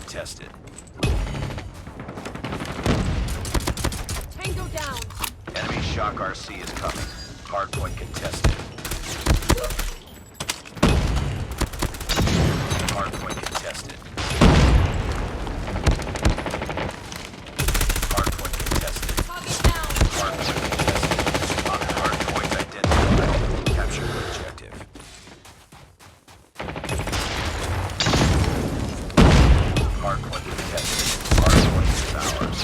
contested. Tango down. Enemy shock RC is coming. Hardpoint contested. Hardpoint contested. Hardpoint contested. Target down. Hardpoint contested. Hardpoint identified. Capture the objective. Hardpoint contested. Hardpoint is ours.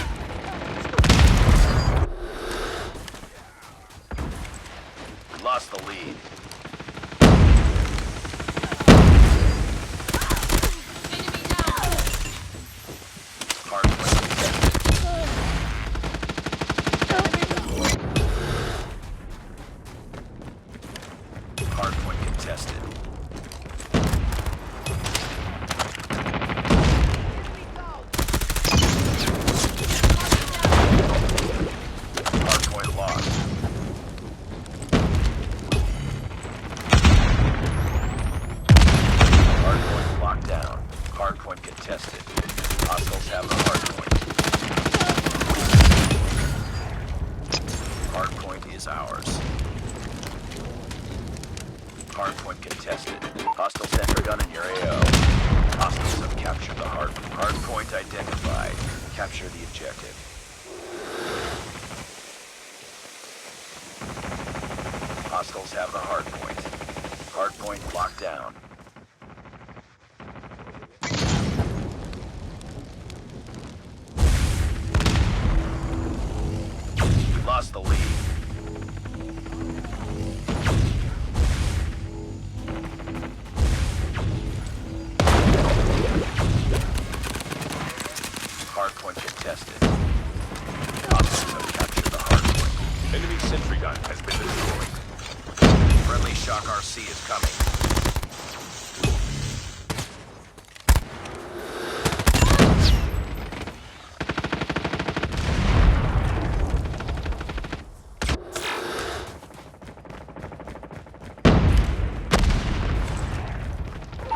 We lost the lead. Enemy down. Hardpoint contested. Hardpoint contested. Hardpoint lost. Hardpoint locked down. Hardpoint contested. Hostiles have the hardpoint. Hardpoint is ours. Hardpoint contested. Hostile sentry gun in your AO. Hostiles have captured the hardpoint identified. Capture the objective. Hostiles have the hardpoint. Hardpoint locked down. We lost the lead. Hardpoint contested. Hostiles have captured the hardpoint. Enemy sentry gun has been destroyed. Friendly shock RC is coming.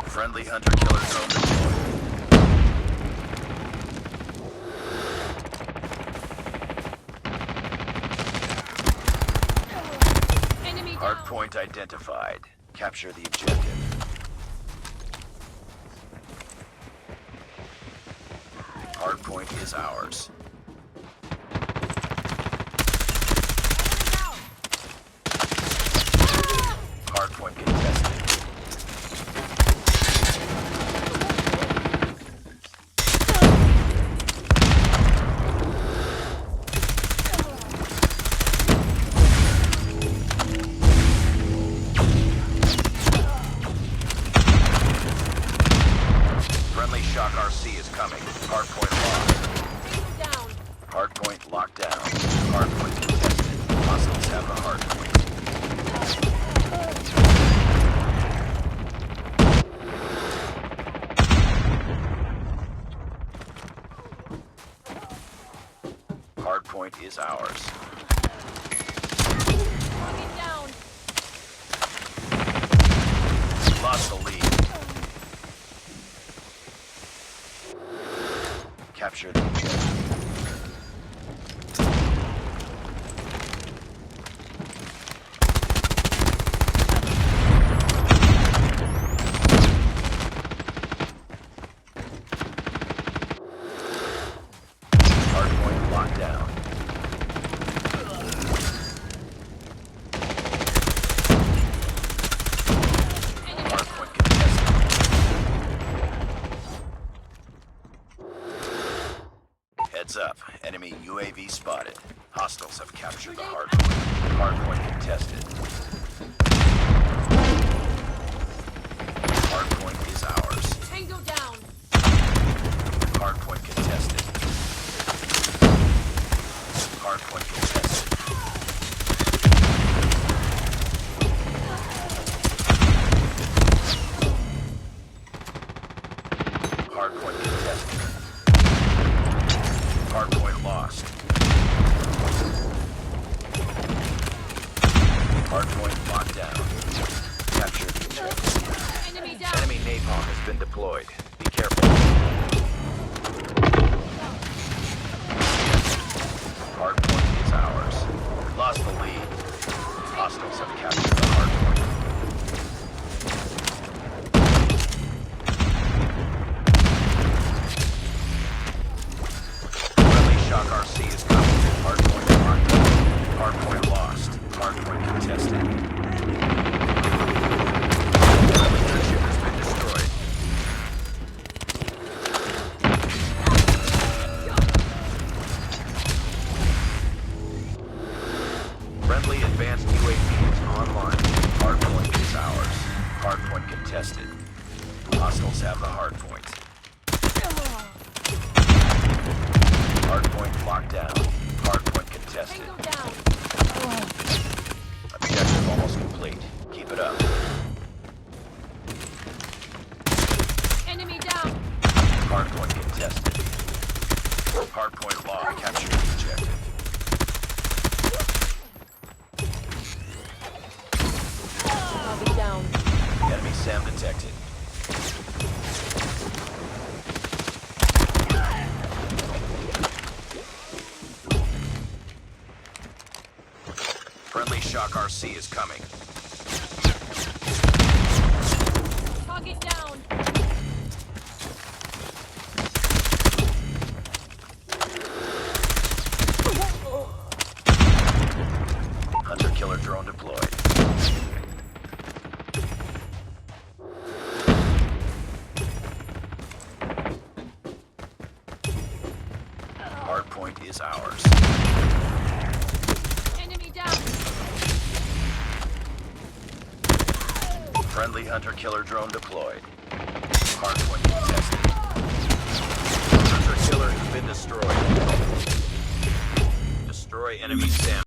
Friendly hunter-killer drone deployed. Enemy down. Hardpoint identified. Capture the objective. Hardpoint is ours. Hardpoint contested. Friendly shock RC is coming. Hardpoint locked. Tango down. Hardpoint locked down. Hardpoint contested. Hostiles have the hardpoint. Hardpoint is ours. Target down. Lost the lead. Capture the objective. Hardpoint locked down. Hardpoint contested. Heads up. Enemy UAV spotted. Hostiles have captured the hardpoint. Hardpoint contested. Hardpoint is ours. Tango down. Hardpoint contested. Hardpoint contested. Hardpoint contested. Hardpoint lost. Hardpoint locked down. Capture the objective. Enemy down. Enemy napalm has been deployed. Be careful. Hardpoint contested. Hardpoint lost. Capture the objective. Target down. Enemy SAM detected. Friendly Shock RC is coming. Target down. Hunter-killer drone deployed. Hardpoint is ours. Enemy down. Friendly hunter-killer drone deployed. Hardpoint contested. Hunter-killer has been destroyed. Destroy enemy SAM.